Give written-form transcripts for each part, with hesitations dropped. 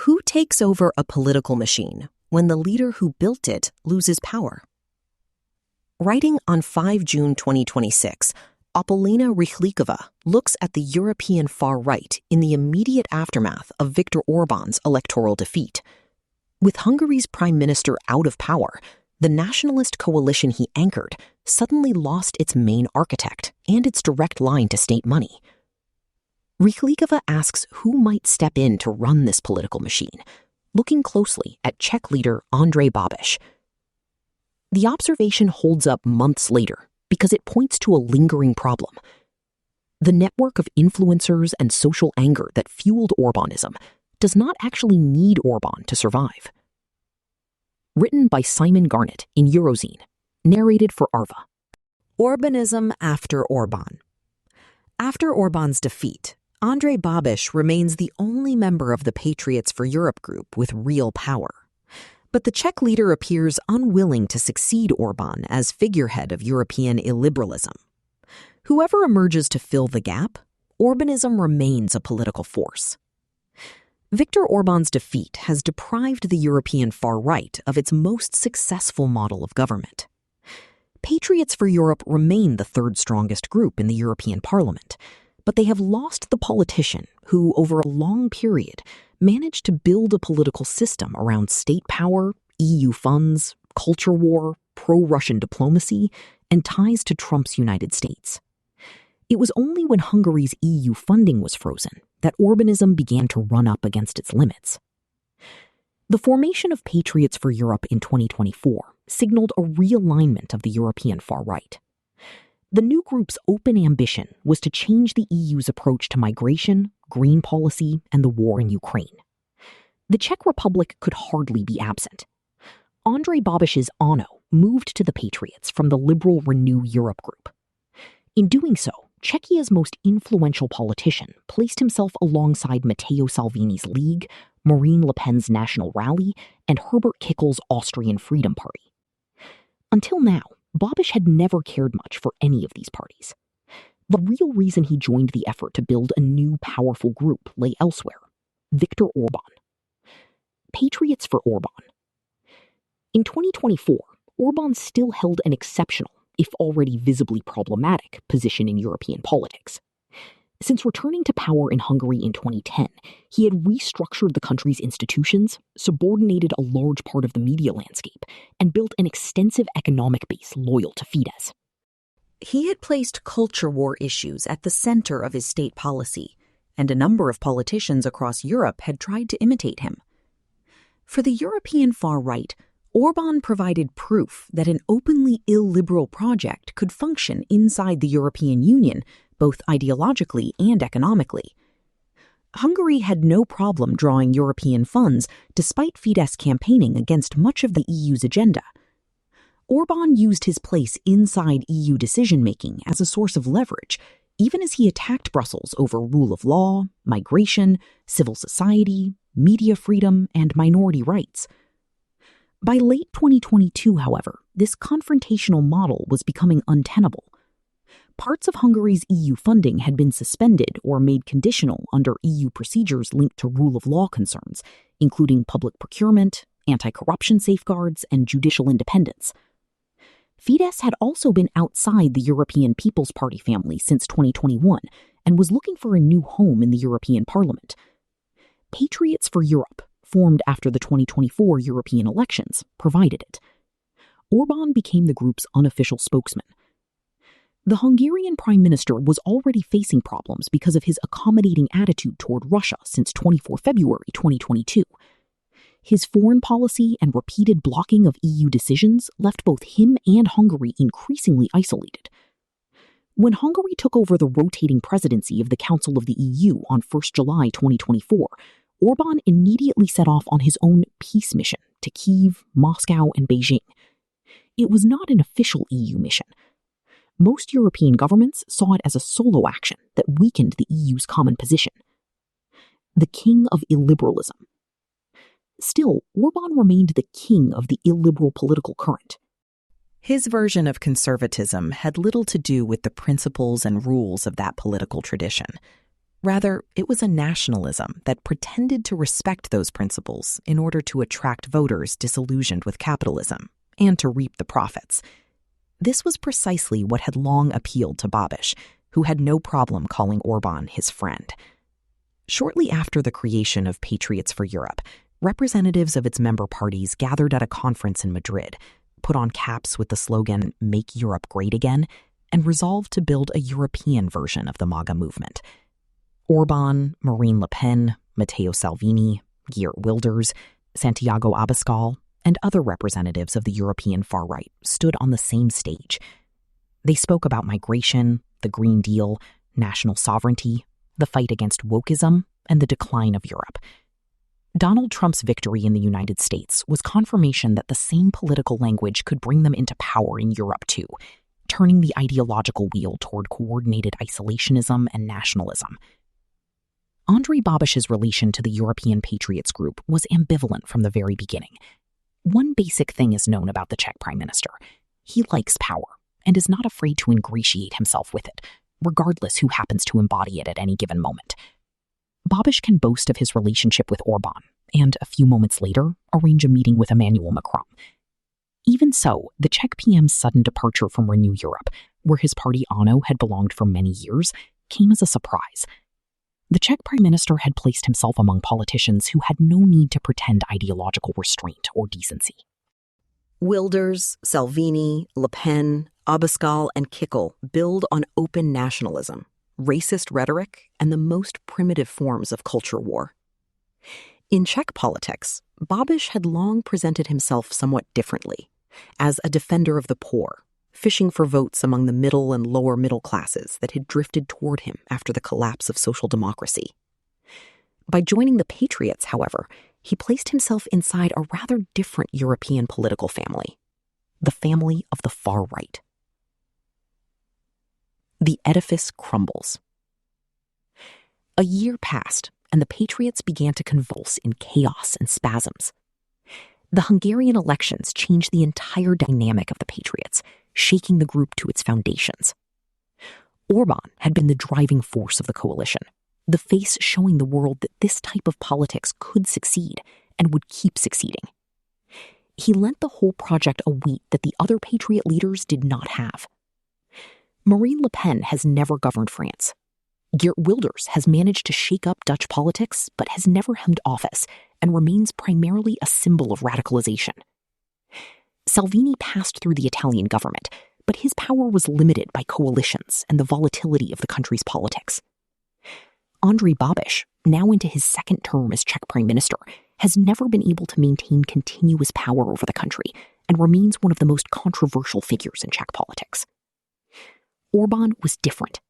Who takes over a political machine when the leader who built it loses power? Writing on 5 June 2026, Apolena Rychlíková looks at the European far right in the immediate aftermath of Viktor Orbán's electoral defeat. With Hungary's prime minister out of power, the nationalist coalition he anchored suddenly lost its main architect and its direct line to state money. Rychlíková asks who might step in to run this political machine, looking closely at Czech leader Andrej Babiš. The observation holds up months later because it points to a lingering problem. The network of influencers and social anger that fueled Orbánism does not actually need Orbán to survive. Written by Simon Garnett in Eurozine, narrated for Arva. Orbánism after Orbán. After Orbán's defeat, Andrej Babiš remains the only member of the Patriots for Europe group with real power. But the Czech leader appears unwilling to succeed Orbán as figurehead of European illiberalism. Whoever emerges to fill the gap, Orbánism remains a political force. Viktor Orbán's defeat has deprived the European far right of its most successful model of government. Patriots for Europe remain the third strongest group in the European Parliament, but they have lost the politician who, over a long period, managed to build a political system around state power, EU funds, culture war, pro-Russian diplomacy, and ties to Trump's United States. It was only when Hungary's EU funding was frozen that Orbánism began to run up against its limits. The formation of Patriots for Europe in 2024 signaled a realignment of the European far right. The new group's open ambition was to change the EU's approach to migration, green policy, and the war in Ukraine. The Czech Republic could hardly be absent. Andrej Babiš's ANO moved to the Patriots from the liberal Renew Europe group. In doing so, Czechia's most influential politician placed himself alongside Matteo Salvini's League, Marine Le Pen's National Rally, and Herbert Kickle's Austrian Freedom Party. Until now, Babiš had never cared much for any of these parties. The real reason he joined the effort to build a new powerful group lay elsewhere: Viktor Orbán. Patriots for Orbán. In 2024, Orbán still held an exceptional, if already visibly problematic, position in European politics. Since returning to power in Hungary in 2010, he had restructured the country's institutions, subordinated a large part of the media landscape, and built an extensive economic base loyal to Fidesz. He had placed culture war issues at the center of his state policy, and a number of politicians across Europe had tried to imitate him. For the European far right, Orbán provided proof that an openly illiberal project could function inside the European Union, both ideologically and economically. Hungary had no problem drawing European funds despite Fidesz campaigning against much of the EU's agenda. Orbán used his place inside EU decision-making as a source of leverage, even as he attacked Brussels over rule of law, migration, civil society, media freedom, and minority rights. By late 2022, however, this confrontational model was becoming untenable. Parts of Hungary's EU funding had been suspended or made conditional under EU procedures linked to rule of law concerns, including public procurement, anti-corruption safeguards, and judicial independence. Fidesz had also been outside the European People's Party family since 2021 and was looking for a new home in the European Parliament. Patriots for Europe, formed after the 2024 European elections, provided it. Orbán became the group's unofficial spokesman. The Hungarian prime minister was already facing problems because of his accommodating attitude toward Russia since 24 February 2022. His foreign policy and repeated blocking of EU decisions left both him and Hungary increasingly isolated. When Hungary took over the rotating presidency of the Council of the EU on 1 July 2024, Orbán immediately set off on his own peace mission to Kyiv, Moscow, and Beijing. It was not an official EU mission. Most European governments saw it as a solo action that weakened the EU's common position. The king of illiberalism. Still, Orbán remained the king of the illiberal political current. His version of conservatism had little to do with the principles and rules of that political tradition. Rather, it was a nationalism that pretended to respect those principles in order to attract voters disillusioned with capitalism and to reap the profits. This was precisely what had long appealed to Babiš, who had no problem calling Orbán his friend. Shortly after the creation of Patriots for Europe, representatives of its member parties gathered at a conference in Madrid, put on caps with the slogan, "Make Europe Great Again," and resolved to build a European version of the MAGA movement. Orbán, Marine Le Pen, Matteo Salvini, Geert Wilders, Santiago Abascal, and other representatives of the European far right stood on the same stage. They spoke about migration, the Green Deal, national sovereignty, the fight against wokeism, and the decline of Europe. Donald Trump's victory in the United States was confirmation that the same political language could bring them into power in Europe too, turning the ideological wheel toward coordinated isolationism and nationalism. Andrej Babiš's relation to the European Patriots group was ambivalent from the very beginning. One basic thing is known about the Czech prime minister. He likes power and is not afraid to ingratiate himself with it, regardless who happens to embody it at any given moment. Babiš can boast of his relationship with Orbán and, a few moments later, arrange a meeting with Emmanuel Macron. Even so, the Czech PM's sudden departure from Renew Europe, where his party ANO had belonged for many years, came as a surprise. The Czech prime minister had placed himself among politicians who had no need to pretend ideological restraint or decency. Wilders, Salvini, Le Pen, Abascal, and Kickl build on open nationalism, racist rhetoric, and the most primitive forms of culture war. In Czech politics, Babiš had long presented himself somewhat differently, as a defender of the poor, fishing for votes among the middle and lower middle classes that had drifted toward him after the collapse of social democracy. By joining the Patriots, however, he placed himself inside a rather different European political family, the family of the far right. The edifice crumbles. A year passed, and the Patriots began to convulse in chaos and spasms. The Hungarian elections changed the entire dynamic of the Patriots, shaking the group to its foundations. Orbán had been the driving force of the coalition, the face showing the world that this type of politics could succeed and would keep succeeding. He lent the whole project a weight that the other Patriot leaders did not have. Marine Le Pen has never governed France. Geert Wilders has managed to shake up Dutch politics but has never held office and remains primarily a symbol of radicalization. Salvini passed through the Italian government, but his power was limited by coalitions and the volatility of the country's politics. Andrej Babiš, now into his second term as Czech prime minister, has never been able to maintain continuous power over the country and remains one of the most controversial figures in Czech politics. Orbán was different.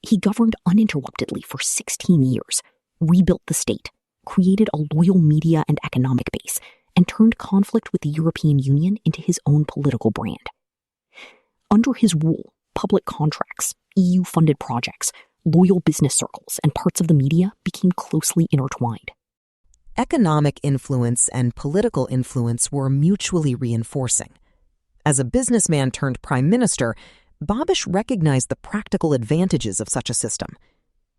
He governed uninterruptedly for 16 years, rebuilt the state, created a loyal media and economic base, and turned conflict with the European Union into his own political brand. Under his rule, public contracts, EU-funded projects, loyal business circles, and parts of the media became closely intertwined. Economic influence and political influence were mutually reinforcing. As a businessman turned prime minister, Babiš recognized the practical advantages of such a system.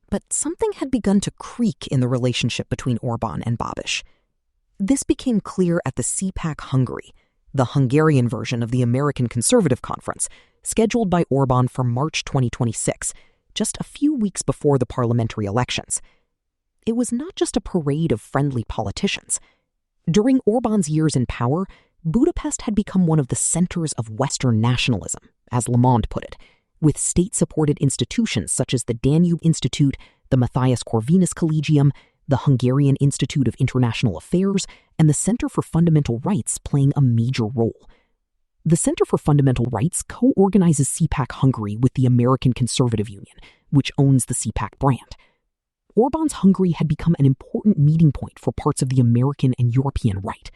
But something had begun to creak in the relationship between Orbán and Babiš. This became clear at the CPAC Hungary, the Hungarian version of the American Conservative Conference, scheduled by Orbán for March 2026, just a few weeks before the parliamentary elections. It was not just a parade of friendly politicians. During Orbán's years in power, Budapest had become one of the centers of Western nationalism, as Le Monde put it, with state-supported institutions such as the Danube Institute, the Matthias Corvinus Collegium, the Hungarian Institute of International Affairs, and the Center for Fundamental Rights playing a major role. The Center for Fundamental Rights co-organizes CPAC Hungary with the American Conservative Union, which owns the CPAC brand. Orbán's Hungary had become an important meeting point for parts of the American and European right.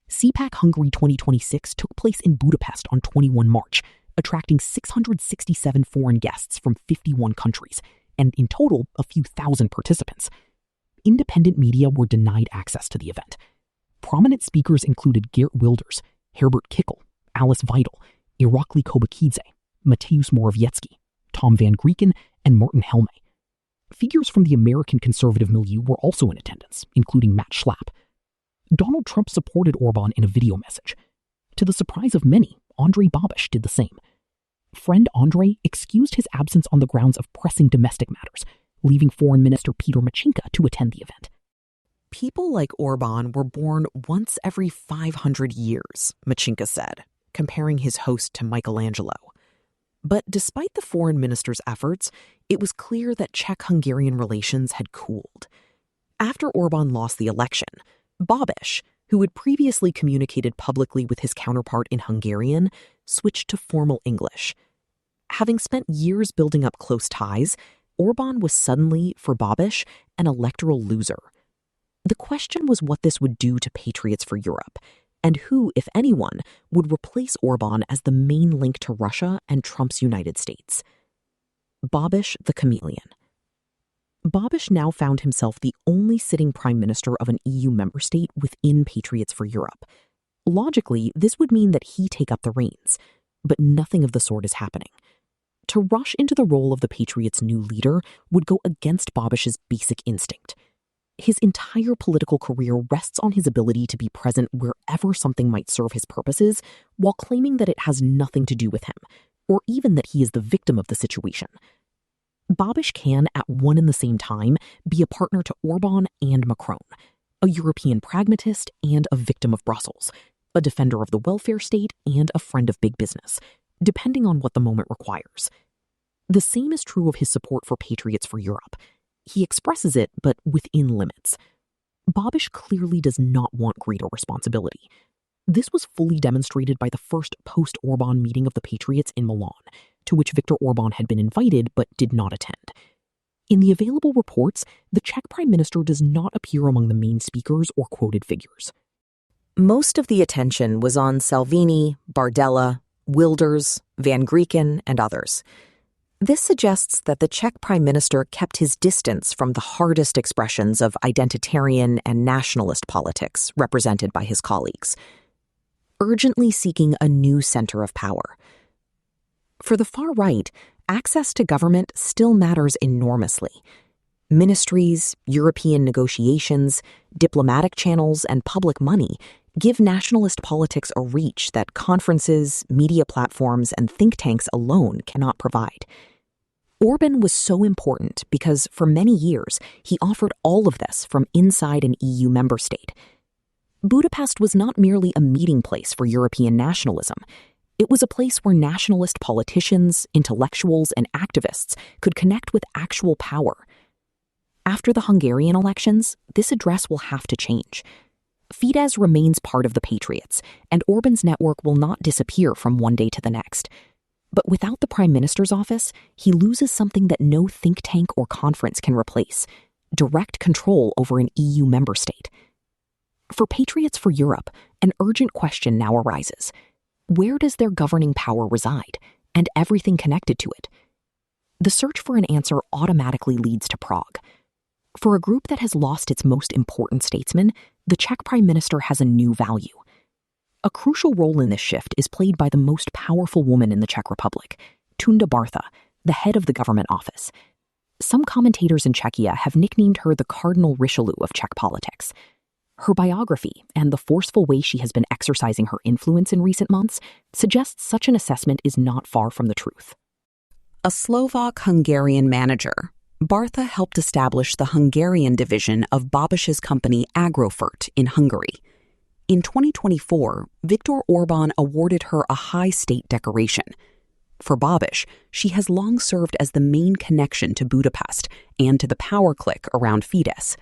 CPAC Hungary 2026 took place in Budapest on 21 March, attracting 667 foreign guests from 51 countries, and in total, a few thousand participants. Independent media were denied access to the event. Prominent speakers included Geert Wilders, Herbert Kickl, Alice Weidel, Irakli Kobakidze, Mateusz Morawiecki, Tom van Grieken, and Martin Helme. Figures from the American conservative milieu were also in attendance, including Matt Schlapp. Donald Trump supported Orbán in a video message. To the surprise of many, Andrej Babiš did the same. Friend Andrej excused his absence on the grounds of pressing domestic matters, leaving Foreign Minister Peter Machinka to attend the event. People like Orbán were born once every 500 years, Machinka said, comparing his host to Michelangelo. But despite the foreign minister's efforts, it was clear that Czech-Hungarian relations had cooled. After Orbán lost the election, Babiš, who had previously communicated publicly with his counterpart in Hungarian, switched to formal English. Having spent years building up close ties, Orbán was suddenly, for Babiš, an electoral loser. The question was what this would do to Patriots for Europe, and who, if anyone, would replace Orbán as the main link to Russia and Trump's United States. Babiš the chameleon. Babiš now found himself the only sitting prime minister of an EU member state within Patriots for Europe. Logically, this would mean that he take up the reins, but nothing of the sort is happening. To rush into the role of the Patriots' new leader would go against Babiš's basic instinct. His entire political career rests on his ability to be present wherever something might serve his purposes, while claiming that it has nothing to do with him, or even that he is the victim of the situation. Babiš can, at one and the same time, be a partner to Orbán and Macron, a European pragmatist and a victim of Brussels, a defender of the welfare state and a friend of big business, depending on what the moment requires. The same is true of his support for Patriots for Europe. He expresses it, but within limits. Babiš clearly does not want greater responsibility. This was fully demonstrated by the first post-Orbán meeting of the Patriots in Milan, to which Viktor Orbán had been invited but did not attend. In the available reports, the Czech Prime Minister does not appear among the main speakers or quoted figures. Most of the attention was on Salvini, Bardella, Wilders, Van Grieken, and others. This suggests that the Czech Prime Minister kept his distance from the hardest expressions of identitarian and nationalist politics represented by his colleagues, urgently seeking a new center of power. For the far right, access to government still matters enormously. Ministries, European negotiations, diplomatic channels, and public money give nationalist politics a reach that conferences, media platforms, and think tanks alone cannot provide. Orbán was so important because for many years he offered all of this from inside an EU member state. Budapest was not merely a meeting place for European nationalism. It was a place where nationalist politicians, intellectuals, and activists could connect with actual power. After the Hungarian elections, this address will have to change. Fidesz remains part of the Patriots, and Orbán's network will not disappear from one day to the next. But without the Prime Minister's office, he loses something that no think tank or conference can replace: direct control over an EU member state. For Patriots for Europe, an urgent question now arises. Where does their governing power reside, and everything connected to it? The search for an answer automatically leads to Prague. For a group that has lost its most important statesman, the Czech Prime Minister has a new value. A crucial role in this shift is played by the most powerful woman in the Czech Republic, Tunda Bartha, the head of the government office. Some commentators in Czechia have nicknamed her the Cardinal Richelieu of Czech politics. Her biography and the forceful way she has been exercising her influence in recent months suggests such an assessment is not far from the truth. A Slovak-Hungarian manager, Bartha helped establish the Hungarian division of Babiš's company Agrofert in Hungary. In 2024, Viktor Orbán awarded her a high state decoration. For Babiš, she has long served as the main connection to Budapest and to the power clique around Fidesz.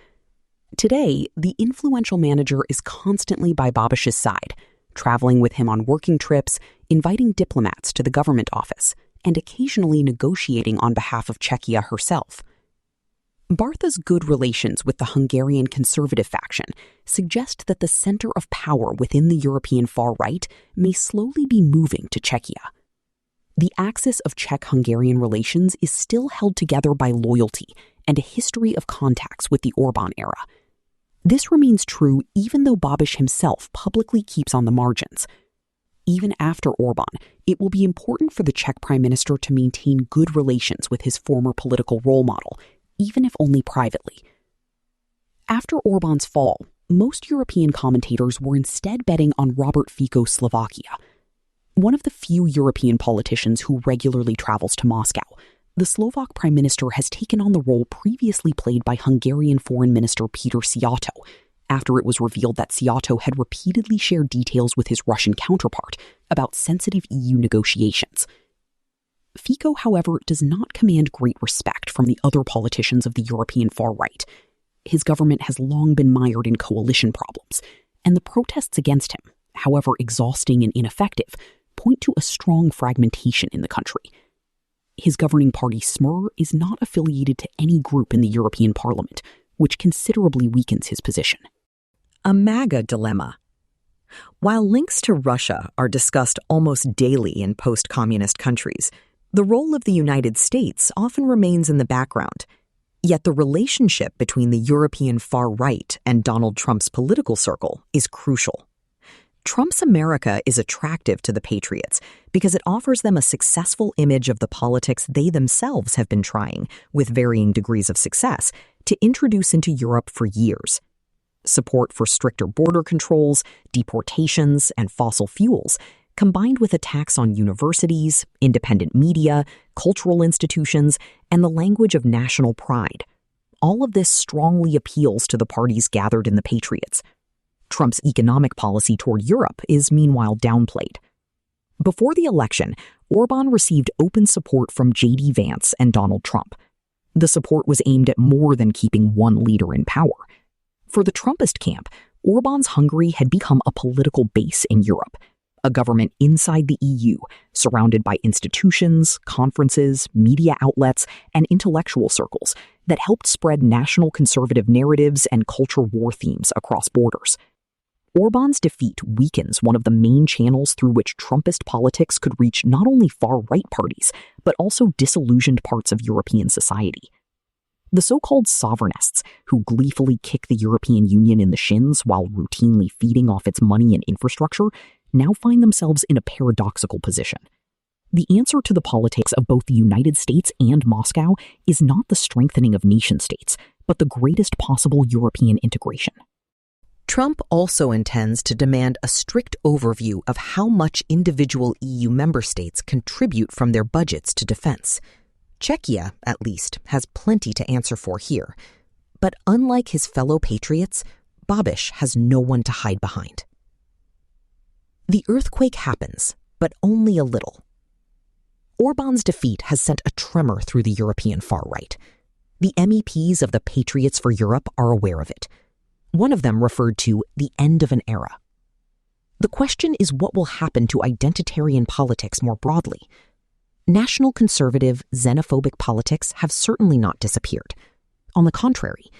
Today, the influential manager is constantly by Babiš's side, traveling with him on working trips, inviting diplomats to the government office, and occasionally negotiating on behalf of Czechia herself. Bartha's good relations with the Hungarian conservative faction suggest that the center of power within the European far right may slowly be moving to Czechia. The axis of Czech-Hungarian relations is still held together by loyalty and a history of contacts with the Orbán era. This remains true even though Babiš himself publicly keeps on the margins. Even after Orbán, it will be important for the Czech Prime Minister to maintain good relations with his former political role model, even if only privately. After Orbán's fall, most European commentators were instead betting on Robert Fico's Slovakia. One of the few European politicians who regularly travels to Moscow, the Slovak prime minister has taken on the role previously played by Hungarian foreign minister Peter Szijjarto, after it was revealed that Szijjarto had repeatedly shared details with his Russian counterpart about sensitive EU negotiations. Fico, however, does not command great respect from the other politicians of the European far right. His government has long been mired in coalition problems, and the protests against him, however exhausting and ineffective, point to a strong fragmentation in the country. His governing party Smer is not affiliated to any group in the European Parliament, which considerably weakens his position. A MAGA dilemma. While links to Russia are discussed almost daily in post-communist countries, the role of the United States often remains in the background. Yet the relationship between the European far right and Donald Trump's political circle is crucial. Trump's America is attractive to the Patriots because it offers them a successful image of the politics they themselves have been trying, with varying degrees of success, to introduce into Europe for years. Support for stricter border controls, deportations, and fossil fuels, combined with attacks on universities, independent media, cultural institutions, and the language of national pride. All of this strongly appeals to the parties gathered in the Patriots. Trump's economic policy toward Europe is meanwhile downplayed. Before the election, Orbán received open support from J.D. Vance and Donald Trump. The support was aimed at more than keeping one leader in power. For the Trumpist camp, Orbán's Hungary had become a political base in Europe, a government inside the EU, surrounded by institutions, conferences, media outlets, and intellectual circles that helped spread national conservative narratives and culture war themes across borders. Orbán's defeat weakens one of the main channels through which Trumpist politics could reach not only far-right parties, but also disillusioned parts of European society. The so-called sovereignists, who gleefully kick the European Union in the shins while routinely feeding off its money and infrastructure, now find themselves in a paradoxical position. The answer to the politics of both the United States and Moscow is not the strengthening of nation-states, but the greatest possible European integration. Trump also intends to demand a strict overview of how much individual EU member states contribute from their budgets to defense. Czechia, at least, has plenty to answer for here. But unlike his fellow patriots, Babiš has no one to hide behind. The earthquake happens, but only a little. Orbán's defeat has sent a tremor through the European far right. The MEPs of the Patriots for Europe are aware of it. One of them referred to the end of an era. The question is what will happen to identitarian politics more broadly. National conservative, xenophobic politics have certainly not disappeared. On the contrary,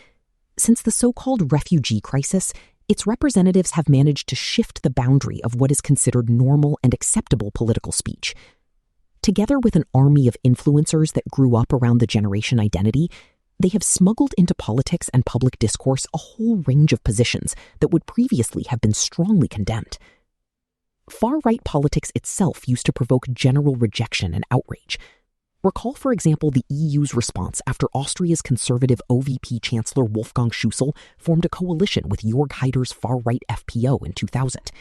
since the so-called refugee crisis, its representatives have managed to shift the boundary of what is considered normal and acceptable political speech. Together with an army of influencers that grew up around the generation identity, they have smuggled into politics and public discourse a whole range of positions that would previously have been strongly condemned. Far-right politics itself used to provoke general rejection and outrage. Recall, for example, the EU's response after Austria's conservative OVP Chancellor Wolfgang Schüssel formed a coalition with Jörg Haider's far-right FPO in 2000.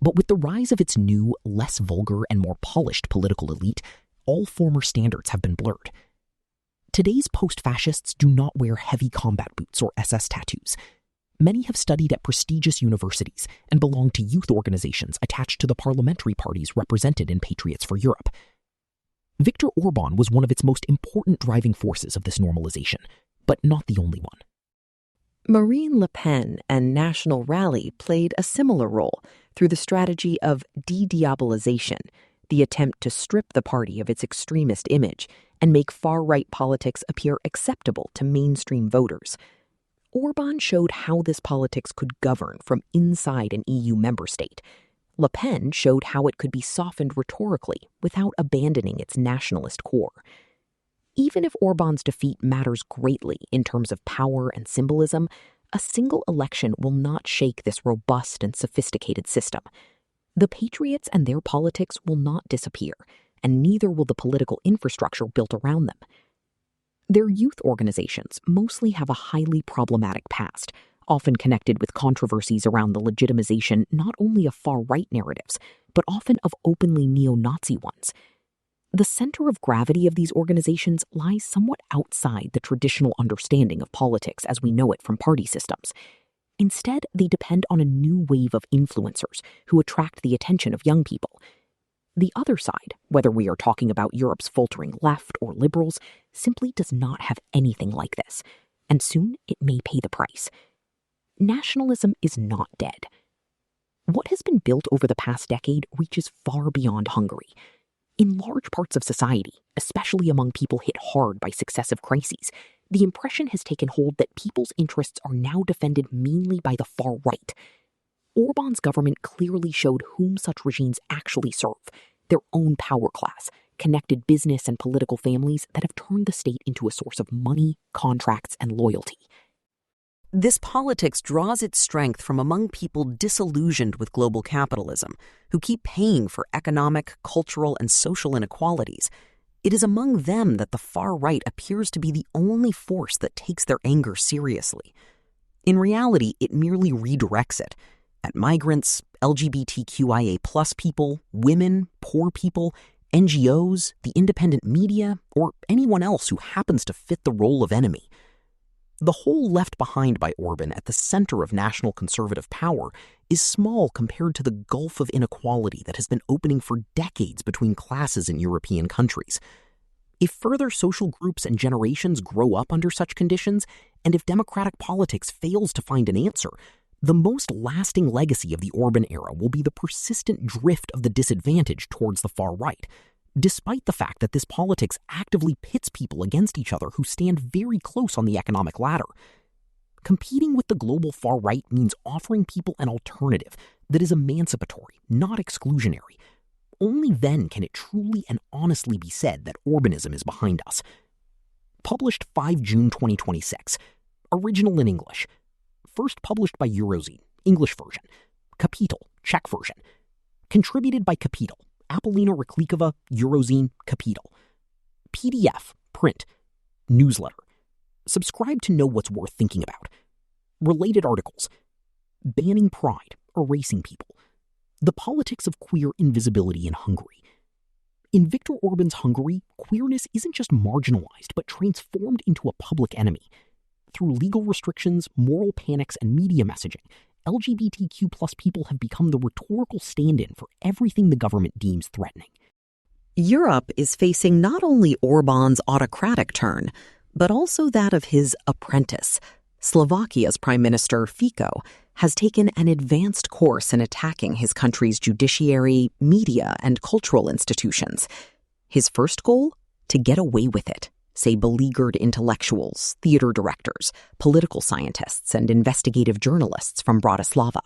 But with the rise of its new, less vulgar and more polished political elite, all former standards have been blurred. Today's post-fascists do not wear heavy combat boots or SS tattoos. Many have studied at prestigious universities and belong to youth organizations attached to the parliamentary parties represented in Patriots for Europe. Viktor Orbán was one of its most important driving forces of this normalization, but not the only one. Marine Le Pen and National Rally played a similar role through the strategy of de-diabolization, the attempt to strip the party of its extremist image and make far-right politics appear acceptable to mainstream voters. Orbán showed how this politics could govern from inside an EU member state. Le Pen showed how it could be softened rhetorically without abandoning its nationalist core. Even if Orbán's defeat matters greatly in terms of power and symbolism, a single election will not shake this robust and sophisticated system. The Patriots and their politics will not disappear, and neither will the political infrastructure built around them. Their youth organizations mostly have a highly problematic past, often connected with controversies around the legitimization not only of far-right narratives, but often of openly neo-Nazi ones. The center of gravity of these organizations lies somewhat outside the traditional understanding of politics as we know it from party systems. Instead, they depend on a new wave of influencers who attract the attention of young people. The other side, whether we are talking about Europe's faltering left or liberals, simply does not have anything like this, and soon it may pay the price. Nationalism is not dead. What has been built over the past decade reaches far beyond Hungary. In large parts of society, especially among people hit hard by successive crises, the impression has taken hold that people's interests are now defended mainly by the far right. Orbán's government clearly showed whom such regimes actually serve, their own power class, connected business and political families that have turned the state into a source of money, contracts, and loyalty. This politics draws its strength from among people disillusioned with global capitalism, who keep paying for economic, cultural, and social inequalities. It is among them that the far right appears to be the only force that takes their anger seriously. In reality, it merely redirects it at migrants, LGBTQIA+ people, women, poor people, NGOs, the independent media, or anyone else who happens to fit the role of enemy. The hole left behind by Orbán at the center of national conservative power is small compared to the gulf of inequality that has been opening for decades between classes in European countries. If further social groups and generations grow up under such conditions, and if democratic politics fails to find an answer, the most lasting legacy of the Orbán era will be the persistent drift of the disadvantaged towards the far right, despite the fact that this politics actively pits people against each other who stand very close on the economic ladder. Competing with the global far right means offering people an alternative that is emancipatory, not exclusionary. Only then can it truly and honestly be said that Orbánism is behind us. Published 5 June 2026. Original in English. First published by Eurozine, English version. Kapitel, Czech version. Contributed by Kapitel, Apolena Rychlíková, Eurozine, Kapitel. PDF, print. Newsletter. Subscribe to know what's worth thinking about. Related articles. Banning pride, erasing people. The politics of queer invisibility in Hungary. In Viktor Orbán's Hungary, queerness isn't just marginalized, but transformed into a public enemy. Through legal restrictions, moral panics, and media messaging, LGBTQ+ people have become the rhetorical stand-in for everything the government deems threatening. Europe is facing not only Orbán's autocratic turn, but also that of his apprentice. Slovakia's Prime Minister Fico has taken an advanced course in attacking his country's judiciary, media, and cultural institutions. His first goal? To get away with it, say beleaguered intellectuals, theater directors, political scientists, and investigative journalists from Bratislava.